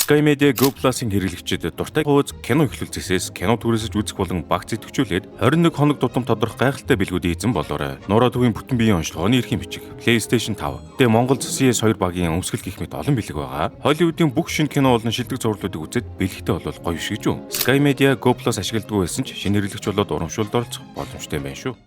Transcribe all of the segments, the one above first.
Sky Media Go Plus-ын хэрэглэгчид дуртай хуудас кино эхлүүлжсээс кино түрээсэж үзэх болон багц идэвхжүүлээд 21 хоног тутам тодорхой гайхалтай бэлгүүд эзэн болоорой. Нора төвийн бүтэн биеийн онцлогооны эрхийн бичиг, PlayStation 5, тэ Монгол CS2 багийн өмсгөл гэх мэт олон бэлэг байгаа. Холливуудын бүх шинэ кино болон шилдэг зурлуудыг үзээд бэлэгтэй болвол гоё биш гэж үү? Sky Media Go Plus ашигладаг байсан ч шинэ хэрэглэгч болоод урамшуулд оролцох боломжтой байна шүү.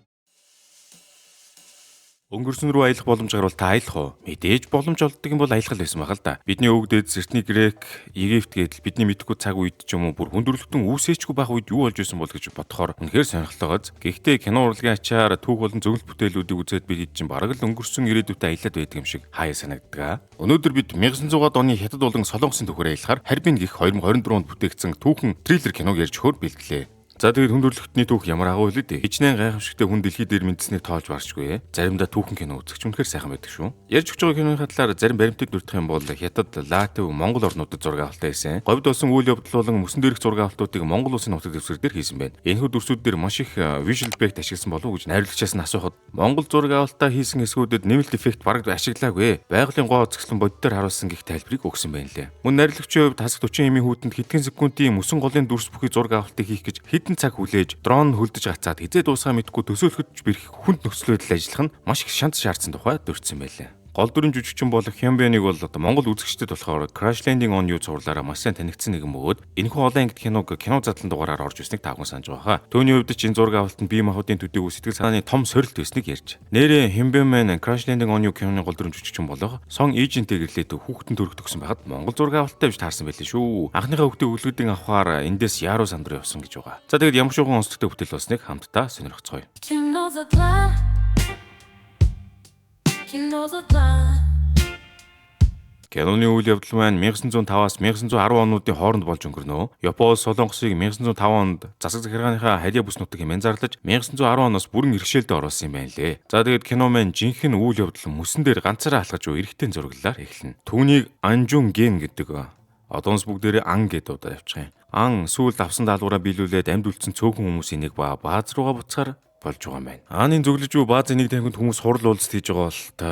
Өнгөрсөн рүү аялах боломжоор бол та аялах уу? Мэдээж боломж олддог юм бол аялах байсан байгаа л да. Бидний өвгдөд Сертний Грек, Египт гэдэл бидний мэдхгүй цаг үед ч юм уу бүр хүндрэлтэн үүсээчгүй байх үед юу болж исэн бол гэж бодохоор үнэхээр сонирхолтой. Гэхдээ кино урлагийн ачаар түүх болон зөвлөлт бүтээлүүдийг үзээд бид чинь бараг л өнгөрсөн ирээдүйтэй аялаад байдаг юм шиг хаяа санагддаг. Өнөөдөр бид 1900-аад оны Хятад болон Солонгосын түүхээр аялахаар Харбин гих 2022 онд бүтээгдсэн түүхэн триллер киног ярьж өгөхөөр бэлтгэлээ. За тэгээд хүндрэлтний түүх ямар агуу хэлээ дээ. Хичнээн гайхамшигтай хүн дэлхий дээр мэдсэнийг тоолж баршгүй. Заримдаа түүхэн кино үзэх ч үнэхээр сайхан байдаг шүү. Ярьж өгч байгаа киноны талаар зарим баримтыг дүрдэх юм бол Хятад, Латв, Монгол орнуудад зураг авалтаа хийсэн. Говьд болсон үйл явдал болон мөсөн дээрх зураг авалтуудыг Монгол улсын нутаг дэвсгэр дээр хийсэн байна. Энэхүү дүрсүүд дээр маш их visual effect ашигласан болов уу гэж найруулагчаас нь асуухад Монгол зураг авалтаа хийсэн эсгүүдэд нэмэлт эффект бараг ашиглаагүй. Байгалийн гоо цэцлэн боддоор харуулсан гих тайлбарыг өгсөн байна лээ. Мөн найруулагчийн хувьд хасаг 40 эмийн хүүтэнд хэдхэн секундын мөсөн голын дүрс бүхий зураг авалтыг хийх гэж хэдэн цаг хүлээж дрон хөлдөж гацаад хизээ дуусгаа мэдгүй төсөөлөхөж бэрх хүнд нөхцөл байдал ажиллах нь маш их шанс шаардсан тухай дурдсан байлаа. Гол дүрийн жүжигчин болох Хямбяныг бол Монгол үзэгчдэд болохоор Crash Landing on You зурлаараа маш сайн танигдсан нэгэн бөгөөд энэхүү олон ангид киног кино задлан дугаараар орж ирснийг тавхан санаж байгаа. Төвний хувьд ч энэ зураг авалтанд бие махбодын төдийгүй сэтгэл санааны том сорилт байсныг ярьж. Нэрээ Хямбян Crash Landing on You киноны гол дүрийн жүжигчин болох Сон Ижинтэй гэрлээд хүүхдэн төрөх төгсөн байхад Монгол зураг авалттай биш таарсан байлээ шүү. Анхныхаа хүүхдийн өглөөдийн авахаар эндээс Яруу сандруу явсан гэж байгаа. За тэгээд ямар шоухан онцлогтой бүтээл болсныг хамтдаа сонирхцгоё. Киноны үйл явдал маань 1905-аас 1910 онуудын хооронд болж өнгөрнө. Япон Солонгосыг 1905 онд засаг захиргааныхаа халиа бүс нутаг хэмээн зарлаж 1910 оноос бүрэн иргэшээлд оруулсан юм байна лээ. За тэгээд кино маань жинхэнэ үйл явдал мөсөн дээр ганцаараа алхаж эрэгтэй зураглалаар эхэлнэ. Түүнийг Анжун Ген гэдэг. Одоос бүгдээрээ ан гэдэг удаа явчих юм. Ан сүүлд авсан даалгавраа биелүүлээд амьд үлдсэн цөөхөн хүмүүсийн нэг бааз руугаа буцахаар болж байгаа юм байна. Ааны зөвлөж үү баазын нэг тамхинд хүмүүс хурал уулзалт хийж байгаа бол та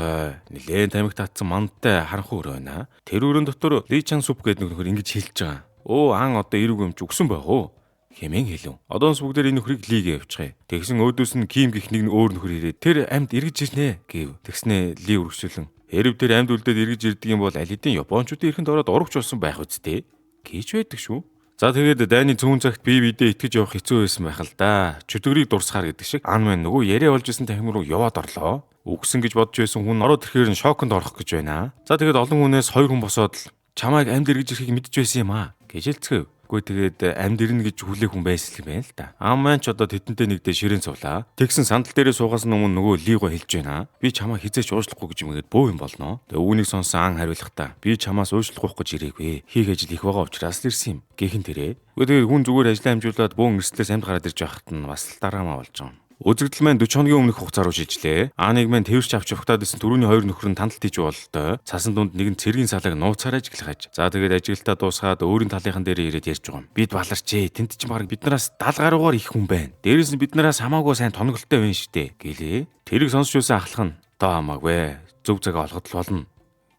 нэлээд тамхи татсан мандтай харанхуй өрөө байна. Тэр өрөөнд дотор Ли Чан суп гэдэг нөхөр ингэж хэлж байгаа. Өө ан одоо эрэг өмч өгсөн байх уу? Хэмээн хэлв. Одоос бүгдээр энэ нөхрийг Лигээ явуучих. Тэгсэн өөдөөс нь Ким гих нэг өөр нөхөр ирээд тэр амьд эргэж ирнэ гэв. Тэгснээ Ли өргөжлөн. Хэрв тэр амьд үлдээд эргэж ирдэг юм бол аль хэдийн Япончуудын эрхэнд ороод урагч болсон байх үсттэй гэж байдаг шүү. За тэгээд дайны цөөн цагт бие биедээ итгэж явах хэцүү байсан байх л да. Чөтгөрийг дурсахаар гэдэг шиг ан маань нөгөө яриа болж исэн тамхи руу яваад орлоо. Үгсэн гэж бодож байсан хүн ороод ирэхээр нь шоконд орох гэж байна. За тэгээд олон хүнээс 2 хүн босоод л чамайг амьд эргэж ирэхийг мэдж байсан юм аа гэж хэлцгээв. Гэхдээ тэгээд амьд ирнэ гэж хүлээх хүн байсан юм байна л да. Ам маань ч одоо тэдэнтэй нэгдээ ширээн цувлаа. Тэгсэн сандал дээрээ суугаас өмнө нөгөө Лиго хэлж байна. Би чамаа хизээч уушлахгүй гэж юмгээд бөө юм болно. Тэгээ үүнийг сонсон ан хариулахдаа би чамаас уушлахгүй гэж ирээгүй. Хийх ажил их байгаа учраас л ирсэн юм. Гэхэн тэрэ. Тэгээд хүн зүгээр ажиллаа амжуулаад бөөн эрсдлээс амьд гараад ирж байхад нь бас л дараамаа болж байгаа юм. Үзэгдэл маань 40 хоногийн өмнөх хугацаа руу шийдлээ. Ааныг маань тэрч авч явахтаад исэн түрүүний 2 нөхөр нь тандалт хийж бололтой. Цасан дунд нэг нь цэргийн салааг нууцаар ажиглах. За тэгээд ажиглалтаа дуусгаад өөрийн талынхан дээр ирээд ярьж байгаа юм. Бид баларчээ. Тэнд чинь баг биднээс 70 гаруйгаар их хүн байна. Дээрээс нь биднээс хамаагүй сайн тонголтой байна штэ гэлээ. Тэрийг сонсч юусан ахлах нь доо хамаагүй. Зөв цагаа олгод л болно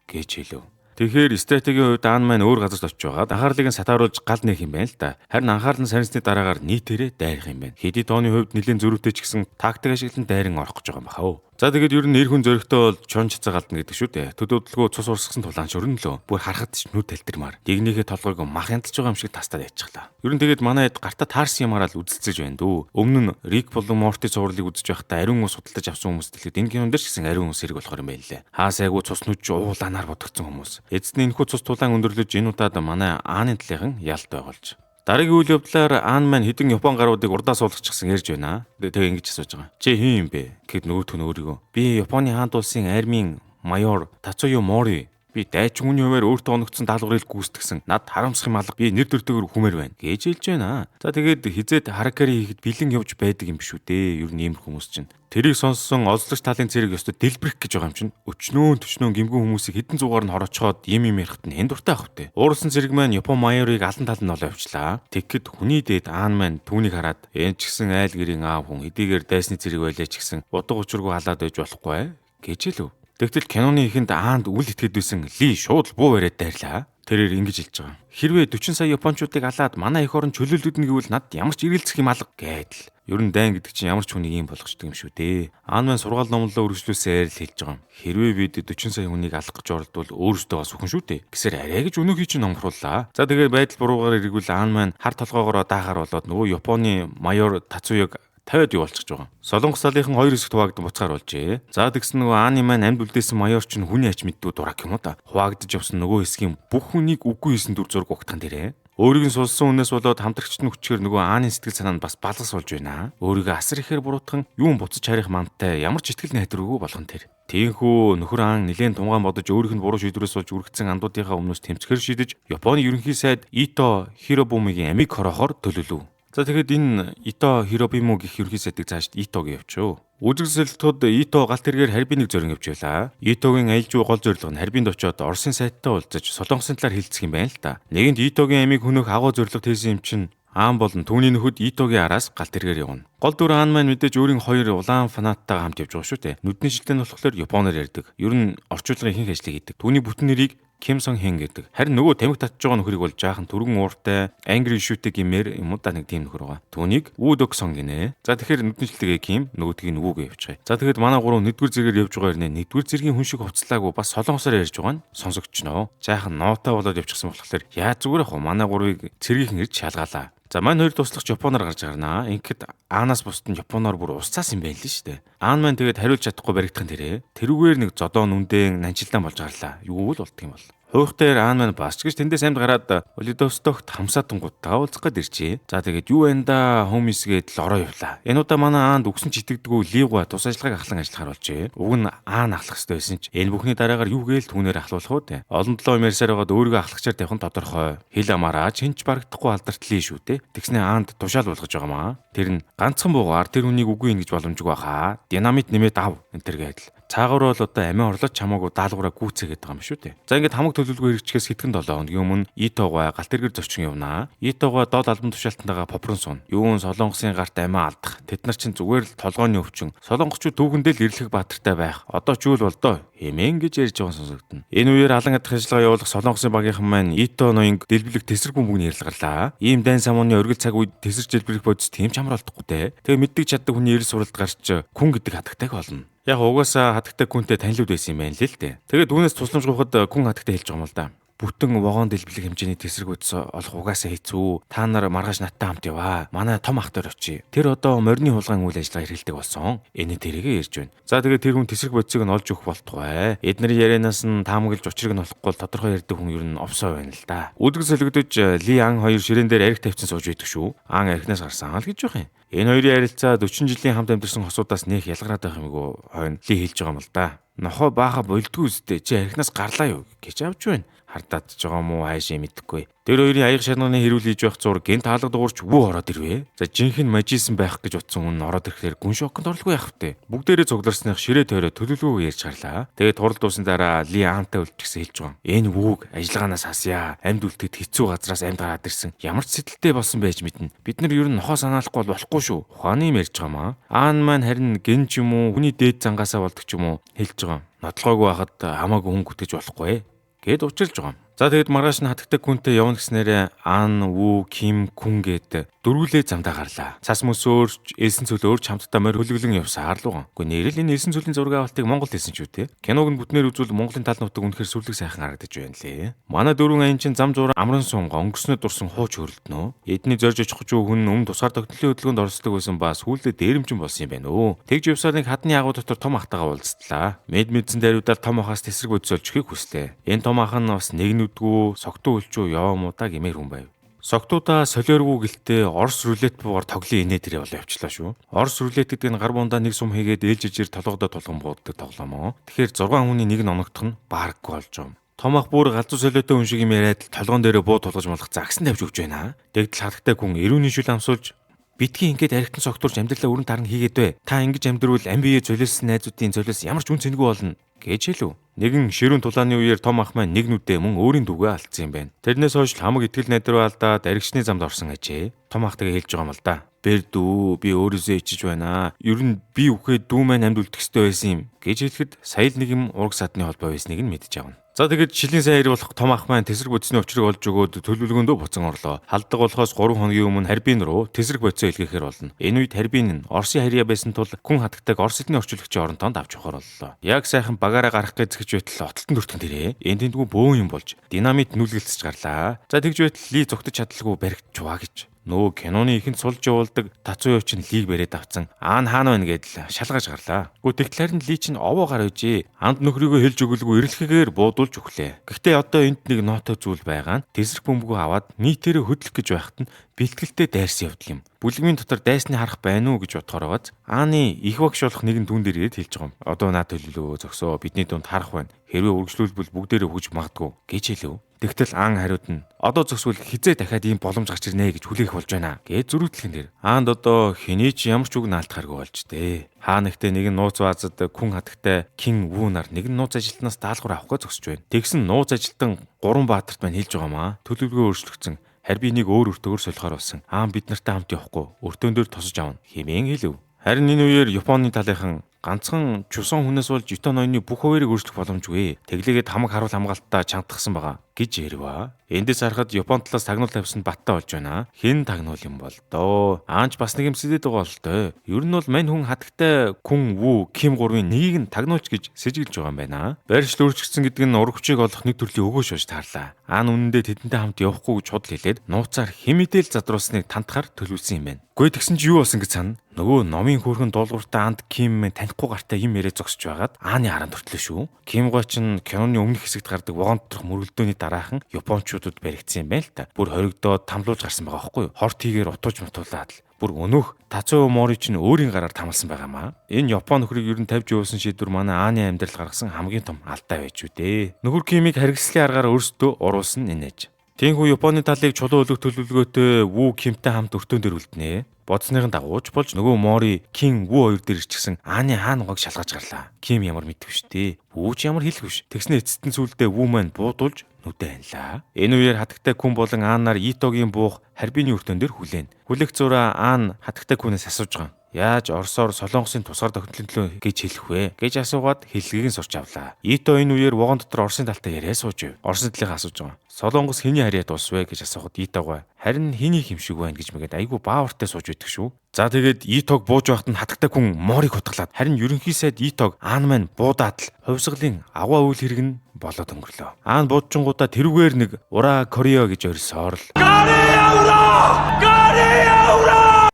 гэж хэлв. Тэгэхээр стратегийн хувьд Аан маань өөр газарт очиж байгаа. Анхаарлыг нь сатааруулж гал нээх юм байна л да. Харин анхаарал нь сарнисны дараагаар нийтээрээ дайрах юм байна. Хэдий тооны хувьд нэлээд зөрүүтэй ч гэсэн тактик ашиглан дайран орох гэж байгаа юм бахаа. За тэгээд ер нь нэр хүн зөрөгтэй бол чон цацагалдна гэдэг шүү дээ. Төдөөдлгөө цус урсгасан тулаан шөрнө лөө. Бүр харахад ч нүд талтэрмаар. Дигнийхээ толгойг мах янталж байгаа юм шиг тастаад яйчихлаа. Ер нь тэгээд манай хэд гартаа таарсан юмараа л үзэлцэж байна дөө. Өмнө нь Рик болон Морти цувралыг үзэж байхдаа ариун ус судалдаж авсан хүмүүс дэлгэд энэ кинонд ч гэсэн ариун ус хэрэг болохоор юм байна лээ. Хаасайгуу цус нүж уулаанаар бодогдсон хүмүүс. Эцэст нь энэхүү цус тулаан өндөрлөж энэ удаад манай Ааны талынхан ялт байгуулж. Дараагийн үйл явдлаар Аан маань хэдэн Япон гаруудыг урдаа суулгачихсан ярьж байна. Тэгээ ингэж асууж байгаа. Чи хэн юм бэ? Гэхэд нөгөөх нь өөрийгөө. Би Японы хаант улсын армийн майор Тацуё Мори. Би дайчин хүний хуваар өөртөө оногдсон даалгаврыг гүйцэтгсэн. Над харамсах юм алга. Би нэр төртөөр хүмээр байна гэж хэлж байна. За тэгээд хизээд харакари хийхэд бэлэн явж байдаг юм биш үү дээ. Ер нь ийм хүмүүс чинь. Тэрийг сонссон олзлогч талын цэрэг ёстой дэлбэрэх гэж байгаа юм чинь. Өчнөө гимгэн хүмүүсийг хэдэн зугаар нь хороочхоод юм ярихад нь хэн дуртай ах вэ? Уурсан цэрэг маань Япон майорыг алан талд нь олоо явчлаа. Тэгэхэд хүний дээд Аан маань түүнийг хараад энэ ч гэсэн айл гэрийн аав хүн хэдийгээр дайсны цэрэг байлаа ч гэсэн утга учиргүй халаад байж болохгүй гэж хэлв. Тэгтэл киноны ихэнд Аанд үл итгэд байсан Ли шууд буу бариад дайрлаа. Тэрээр ингэж хэлж байгаа. Хэрвээ 40 сая японочдыг алаад манай эх орон чөлөөлөгдөнө гэвэл над ямар ч эргэлзэх юм алга гэдэл. Ер нь дайн гэдэг чинь ямар ч хүнийг ийм болгочдөг юм шүү дээ. Аан маань сургаал номлолоо үргэлжлүүлсээр л хэлж байгаа юм. Хэрвээ бид 40 сая хүнийг алах гэж оролдвол өөрөөсөө бас үхэн шүү дээ. Гэсээр арай гэж өнөөхий чинь номхрууллаа. За тэгээд байдал буруугаар эргүүл аан маань хар толгоогоор даахаар болоод нөгөө Японы майор Тацуяг тавиад юу болчихж байгаа. Солонгос салынхан 2 хэсэгт хуваагдсан буцаар болжээ. За тэгсэн нөгөө ааны маань амьд үлдээсэн майор ч хүний ач мэддүү дурак юм уу та. Хуваагдаж явсан нөгөө хэсгийн бүх хүнийг үгүй хийсэн дүр зураг угтхан дээрээ. Өөрийг нь сулсан хүнээс болоод хамтрагчд нь хүчээр нөгөө ааны сэтгэл санаа нь бас балгас болж байна. Өөрийгөө асар ихээр буруутган юун буцаж харих мандтай ямар ч итгэл найдваргүй болгон тэр. Тийхүү нөхөр аан нэлээд тунгаан бодож өөрийнх нь буруу шийдвэрээс болж үргэцсэн андуудынхаа өмнөөс тэмцэхэр шийдэж Японы ерөнхий сайд Ито Хиробумигийн амийг хорохоор төлөвлөв. За тэгэхэд энэ Ито Хиробуму гэх ерөнхий сайдыг цаашд Итогийн явчихв. Үзэгсэлтүүд Ито галт тэргээр харьбиныг зорин явж байлаа. Итогийн аялжуу гол зорилго нь харьбинд очиод Оросын сайттай уулзаж Солонгосын талаар хэлцэх юм байна л та. Нэгэнт Итогийн амийг хөнөх агуу зорилго тэгсэн юм чинь аан болон түүний нөхөд Итогийн араас галт тэргээр явна. Гол дүр аан маань мэдээж өөрийн хоёр улаан фанаттайгаа хамт явж байгаа шүү дээ. Нүдний шилтэн болохоор японоор ярьдаг. Ер нь орчуулгын ихэнх ажлыг хийдэг. Түүний бүтэн нэрийг Ким Сон Хэн гэдэг. Харин нөгөө тамхи татж байгаа нөхрийг бол жаахан түргэн ууртай Angry Shoot гэмээр юм уу да нэг тийм нөхөр байгаа. Түүнийг Woo Dok Song гинэ. За тэгэхээр нүдний шилтэгээ Ким, нөгөөдгийг Woo-г явуучих. За тэгэхээр манай гурав нэгдүгээр зэрэгээр явж байгаа хэрнээ нэгдүгээр зэргийн хүн шиг хувцлаагүй бас солонгосоор ярьж байгаа нь сонсогдчихноо. Жаахан ноотаа болоод явчихсан болохоор яа зүгээр ах уу манай гурвыг цэргийнхэн ирж шалгаалаа. За маань хоёр туслагч японоор гарч гарнаа. Ингээд аанаас бусд нь японоор бүр усцаас юм байл л шүү дээ. Аан маань тэгээд хариулж чадахгүй баригдхан тэрэ. Тэрүүгээр нэг зодоо нүндэн нанчилдаан болж гарлаа. Юу л болдго юм бол. Хойх дээр аан маань бас ч гэж тэндээс амьд гараад Владивостокт хамсаатангуудтаа уулзах гээд ирчээ. За тэгээд юу энэ да хомис гээд л ороо явлаа. Энэ удаа манай аанд үгсэн читэгдэггүй ливга тус ажиллагааг ахлан ажиллахаар болжээ. Уг нь аан ахлах хэрэгтэй байсан ч энэ бүхний дараагаар юу гээл түүнээр ахлуулах уу дээ. Олон толоо ярьсаар байгаад өөрийгөө ахлагчаар тавих нь тодорхой. Хил амаараа чинч барагдахгүй алдартлаа шүү дээ. Тэгснэ аанд тушаал болгож байгаамаа. Тэр нь ганцхан буугаар тэр хүнийг үгүй ингэж боломжгүй баха. Динамит нэмээд ав энэ төр гэдэл. Цаагаар бол одоо амиа орлож чамаагүй даалгавраа гүйцээгээд байгаа юм шүү дээ. За ингээд хамаг төлөвлөгөө хэрэгжихээс хэдхэн 7 хоногийн өмнө Итогоо галт тэргэр зочин явнаа. Итогоо доод албан тушаалтантайгаа попрон суун. Юун солонгосын гарт амиа алдах. Тэд нар чинь зүгээр л толгойн өвчин. Солонгочууд түүхэндээ л ирлэх баатартай байх. Одоо ч үл болдоо. Хэмээн гэж ярьж байгаа сонсогдно. Энэ үеэр алан ядах ажиллагаа явуулах солонгосын багийнхан маань Ито ноёнг дэлбэлэх тэсрэг бөмбөг ярьлгарлаа. Ийм дайн самууны оргил цаг үед тэсэрч дэлбэрэх бодис тийм ч амар болдохгүй те. Тэгээ мэддэг чаддаг хүний эрс суралт гарч күн гэдэг хатагтайг болно. Яг угаасаа хатагтай күнтэй танилуд байсан юм байна л л дээ. Тэгээд түүнээс тусламж гуйхад күн хатагтай хэлж байгаа юм л да. Бүтэн вагон дэлбэлэх хэмжээний тэсрэгүүдс олох угаасаа хэцүү. Та нар маргааш надтай хамт яваа. Манай том ах дээр очие. Тэр одоо морины хулгайн үйл ажиллагаа эрхэлдэг болсон. Энэ тэрийгэ ярьж байна. За тэгээд тэр хүн тэсрэг бодисыг нь олж өгөх болтугай. Эдний ярианаас нь таамаглаж учрыг нь олохгүй тодорхой ярьдаг хүн ер нь овсоо байна л да. Үдэг солигдож Ли Ан хоёр ширээн дээр арх тавьсан сууж байдаг шүү. Ан архинаас гарсан л гэж байх юм. Энэ хоёрын харилцаа 40 жилийн хамт амьдарсан хосуудаас нэх ялгараад байх юмгүй хойно Ли хэлж байгаа юм л да. Нохоо бааха болдгүй үстэй чи архинаас гарлаа юу гэж авч байна. Хардаад ч байгаа мó хайшаа мэдэхгүй. Тэр хоёрын аяг шарганы хэрүүл хийж байх зур гэнт хаалга дуурч вүү ороод ирвэ. За жинхэнэ мажисэн байх гэж утсан хүн ороод ирэхээр гүн шоконд орлого яах вэ? Бүгдээрээ цугларсных ширээ тойроо төлөвлөгөө ярьж гарлаа. Тэгээд турал дуусан дараа Ли Антай үлдчихсэн хэлж байгаа. Энэ вүүг ажиллагаанаас хасъя. Амьд үлдэхэд хэцүү газраас амьд гараад ирсэн. Ямар ч сэтэлтэй болсон байж мэднэ. Бид нар ер нь нохоо санаалахгүй болохгүй шүү. Ухааны юм ярьж байгаамаа. Аан маань харин гэн ч юм уу хүний дээд зангаасаа болдог ч юм уу хэлж байгаа. Нотлогоогүй байхад хамаагүй хүн гүтгэж болохгүй гэд училж байгаа. За тэгээд маргааш нь хатагтай күнтэй явна гэснээрээ Ан, Вүү, Ким, Күн гээд дөрвөлээ замдаа гарлаа. Цас мөсөөрч, элсэн цөлөөрч хамтдаа морь хөлөглөн явсаар л байгаа. Гэхдээ нэрэл энэ элсэн цөлийн зураг авалтыг Монголд хэлсэн ч үү те. Киног нь бүтнээр үзвэл Монголын тал нутаг үнэхээр сүрлэг сайхан харагдаж байна лээ. Манай дөрвөн аян чин зам зураг амран сунга өнгөрснөд дурсан хууч хөрөлднө. Эдний зорж очих хүн өмнө тусгаар тогтнолын хөдөлгөөнд оролцдог байсан ба сүүлдээ дээрэмчин болсон юм байна өө. Тэгж явсаар нэг хадны агуу дотор том ахтайгаа уулзтлаа. Мэд мэдсэн даруйдаар том ахаас тэсрэг бодис олж өгөхийг хүслээ. Энэ том ах нь бас нэгнүдгүү согтуу үлчүү яваамуудаа гэмээр хүн байв. Согтуудаа солиоргүй гэлтэй Орос рулет буугаар тоглын инээ дээрээ болоо явчлаа шүү. Орос рулет гэдэг нь гар бундаа нэг сум хийгээд ээлж ижир толгодоо тулган бууддаг тоглоом. Тэгэхээр 6 хүний нэг нь оногдох нь баараггүй болж байгаа юм. Том ах бүр галзуу солиотой хүн шиг юм яриад толгоон дээрээ буу тулгаж малах загсан тавьж өгч байна. Дэгдэл хатагтай хүн эрүүний шүл амсуулж битгий ингээд архитан согтурж амьдралаа өрн таран хийгээд бай. Та ингэж амьдрал амь биеэ золиосон найзуудын золиос ямар ч үн цэнгүй болно гэж хэлв. Нэгэн ширүүн тулааны үеэр том ах маань нэг нүдээ мөн өөрийн дүүгээ алдсан юм байна. Тэрнээс хойш хамаг итгэл найдвараа алдаад аригчны замд орсон ажээ. Том ах тэгээ хэлж байгаа юм л да. Бэр дүү би өөрөөсөө ичиж байна. Ер нь би үхээд дүү маань амьд үлдэх ёстой байсан юм гэж хэлэхэд сая л нэг юм ураг садны холбоо байсныг нь мэдж авна. За тэгээд шилийн сайн хэрэг болох том ах маань тесрэг бодисны учрыг олж өгөөд төлөвлөгөөндөө буцан орлоо. Халддаг болохоос 3 хоногийн өмнө Харбин руу тесрэг бодисоо илгээхээр болно. Энэ үед Харбин нь Оросын харьяа байсан тул хүн хатагтайг Орос эдний орчуулагчийн оронтонд авч явахаар боллоо. Яг сайхан багаараа гарах гэж зэхэж байтал отолтон дүртэн дээрээ энэ тэндгүй бөөн юм болж динамит нүлгэлцэж гарлаа. За тэгж байтал Ли зүгтэж чадалгүй баригдчихваа гэж. Нөө киноны ихэнд сулж явуулдаг Тацуё ч Лиг бариад авцсан. Аан хаана байна гэдэл шалгаж гарлаа. Гэхдээ тэгтлэр нь Ли чинь овоо гар үжи. Анд нөхрийгөө хэлж өгөлгүй эрэлхэгээр буудуулж өглөө. Гэхдээ одоо энд нэг нотой зүйл байгаа нь тесрэг бөмбөгөө аваад нийтээрээ хөдлөх гэж байхад нь бэлтгэлтэй дайрсан явдал юм. Бүлгмийн дотор дайсны харах байна уу гэж бодохоор байгааз Ааны их багш болох нэгэн дүн дээр хэлж байгаа юм. Одоо наад төлөлөө зөксөө бидний дунд харах байна. Хэрвээ үргэлжлүүлбэл бүгдээрээ хүж магадгүй гэж хэлв. Тэгтэл Аан хариуд нь одоо зөксвөл хизээ дахиад ийм боломж гарч ирнэ гэж хүлээх болж байна гэж зөрүүдлэхэн дээр. Аанд одоо хэний ч ямар ч үг наалтахааргүй болж дээ. Хаа нэгтээ нэг нь нууц баазад хүн хатагтай Кин Вүү нар нэг нь нууц ажилтнаас даалгавар авах гэж зогсож байна. Тэгсэн нууц ажилтан 3 баатарт маань хэлж байгаамаа. Төлөвлөгөө өөрчлөгдсөн. Харин энийг өөр өртөөр солихоор болсон. Аан бид нартай хамт явахгүй. Өртөөн дээр тосож авна хэмээн хэлв. Харин энэ үеэр Японы талынхан ганцхан чусан хүнээс болж Ито ноёны бүх хуваарийг өөрчлөх боломжгүй. Тэглээгээд хамаг харуул хамгаалтаа чангатгсан байгаа гэж ярьва. Эндээс харахад Япон талаас тагнуул тавьсан баттай болж байна. Хэн тагнуул юм бол доо? Аанч бас нэг юм сэдэд байгаа л доо. Ер нь бол мань хүн хатагтай Күн Вүү Ким 3-ын нэгийг нь тагнуулж гэж сэжиглэж байгаа юм байна. Байршил өөрчлөгдсөн гэдэг нь ураг хүчийг олох нэг төрлийн өгөөж болж таарлаа. Аан үнэндээ тэдэнтэй хамт явахгүй гэж худал хэлээд нууцаар хэн мэдээл задруулсныг тантахаар төлөвлөсөн юм байна. Гэхдээ тэгсэн чи юу болсон гэж сана? Нөгөө номын хөөрхөн дуулууртай анд Ким танихгүй гартай юм яриа зогсож байгаад Ааны харан төртлөө шүү. Ким гоо чинь киноны өмнөх хэсэгт гардаг вагон доторх мөрөлдөөний дараахан Япончуудад баригдсан юм байна л та. Бүр хоригдоод тамлуулж гарсан байгаа байхгүй юу? Хорт хийгээр утууж мутуулаад л бүр өнөөх Тацуё Мори чинь өөрийн гараар тамалсан байгаамаа. Энэ Япон нөхрийг ер нь тавьж явуулсан шийдвэр манай Ааны амьдрал гаргасан хамгийн том алдаа байж үү дээ. Нөхөр Кимийг харгислын аргаар өөрсдөө уруулсан нэнэж. Тиймгүй Японы талыг чулуу өлөх төлөвлөгөөтэй Вүү Кимтэй хамт өртөөн дээр үлднэ. Бодсныхын дагууч болж нөгөө Мори Кин Вүү хоёр дээр ирчихсэн Ааны хаан угааг шалгаж гарлаа. Ким ямар мэдвэ штэ. Вүү ч ямар хэлэх вш. Тэгснэ эцэстэн сүулдэ Вүү маань буудуулж нүдэ анлаа. Энэ үеэр хатагтай Күн болон Аанаар Итогийн буух Харбины өртөөн дээр хүлээн. Хүлэх зураа Аан хатагтай Күнээс асууж байгаа. Яаж Оросоор Солонгосын тусгаар тогтнолоо гэж хэлэх вэ гэж асуугаад хэллэгийг нь сурч авлаа. Ито энэ үеэр вагон дотор Оросын талтай яриа сууж ив. Оросын талыг асууж байгаа. Солонгос хэний харьяа дуусвэ гэж асуухад Итогоо харин хэний хэмшиг байна гэж мэгээд айгүй баавартай сууж байдаг шүү. За тэгээд Итог бууж байхад нь хатагтай Күн Морийг хутгалаад харин ерөнхий сайд Итог Аан маань буудаад л хувьсгалын аваа үйл хэрэг нь болоод өнгөрлөө. Аан бууджингуудаа тэрүүгээр нэг ураа Корео гэж орсоор л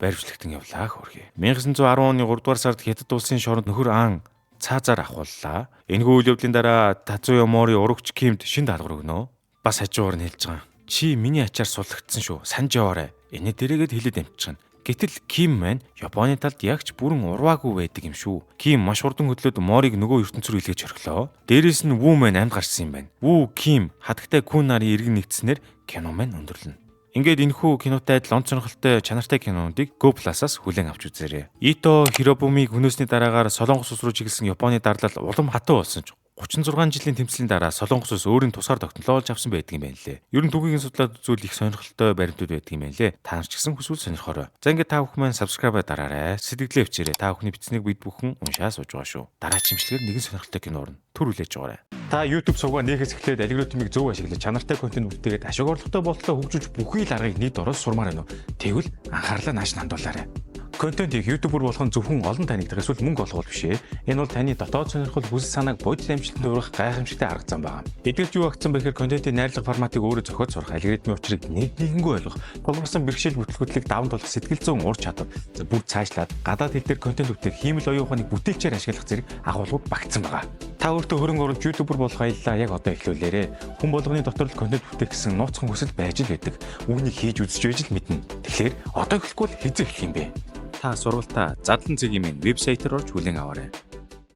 баримтлагдсан явлаа хөргий. 1910 оны 3 дугаар сард Хятад улсын шоронд нөхөр Аан цаазаар ахууллаа. Энэхүү үйл явдлын дараа Тацуё Мори урагч Кимд шин даалгавар өгнө. Бас хажуугаар нь хэлж байгаа. Чи миний ачаар суллагдсан шүү. Санаж яваарай. Энэ дээрээгээд хэлээд амтчихна. Гэтэл Ким маань Японы талд ягч бүрэн урваагүй байдаг юм шүү. Ким маш хурдан хөдлөөд Морийг нөгөө ертөнц рүү илгээж орхилоо. Дээрээс нь Вүү маань амд гарсан юм байна. Вүү Ким хатагтай Күн нарын иргэн нэгтснээр кино маань өндөрлөнө. Ингээд энэхүү кинотой адил онц сонирхолтой чанартай кинонуудыг Go Plus-аас хүлээн авч үзээрэй. Ито Хиробумиг хөнөөсний дараагаар Солонгос улс руу чиглэсэн Японы дарлал улам хатуу болсон ч 36 жилийн тэмцлийн дараа Солонгос улс өөрийн тусгаар тогтнолоо олж авсан байдаг юм байна лээ. Ер нь түүхийг судлаад үзвэл их сонирхолтой баримтууд байдаг юм байна лээ. Та нар ч гэсэн хүсвэл сонирхорой. За ингээд та бүхэн маань subscribe дараарай. Сэтгэлээ өчээрэй. Та бүхний бичснийг бид бүхэн уншаа сууж байгаа шүү. Дараагийн имчилгээр нэгэн сонирхолтой кино орно. Түр хүлээж байгаарай. Та YouTube сувгаа нээхээс эхлээд алгоритмыг зөв ашиглаж чанартай контент бүтээгээд ашиг орлоготой болтлоо хөгжүүлж бүхий л аргыг нийт ороод сурмаар байна уу? Тэгвэл анхаарлаа нааш хандуулаарай. Контентийг YouTube-оор болох нь зөвхөн олон танигдах эсвэл мөнгө олгох биш ээ. Энэ бол таны дотоод сонирхол хүсэл санааг бодит амжилтанд хүргэх гайхамшигтай арга зам байна. Эдгээр юу агцсан бэхээр контентын найрлага форматыг өөрөө зохиож сурах, алгоритмын учрыг нэгэнгүй ойлгох, тулгарсан бэрхшээл бүтлгүүтлийг даван тулах сэтгэл зүйн ур чадвар, бүр цаашлаад гадаад хэл дээр контент бүтээх, хиймэл оюун ухааныг бүтээлчээр ашиглах зэрэг агуулгууд багтсан байгаа. Та өөртөө хөрөнгө оруулж YouTube-оор болох аяллаа яг одоо эхлүүлээрэ. Хүн болгоны дотор л контент бүтээх гэсэн нууцхан хүсэл байж л байдаг. Үүнийг хийж үзэж байж л мэднэ. Тэгэхээр одоо эхлэхгүй л хэзээ эхлэх юм бэ? Та сургалтаа Задлан цэгийн вебсайтаар орж хүлээн аваарай.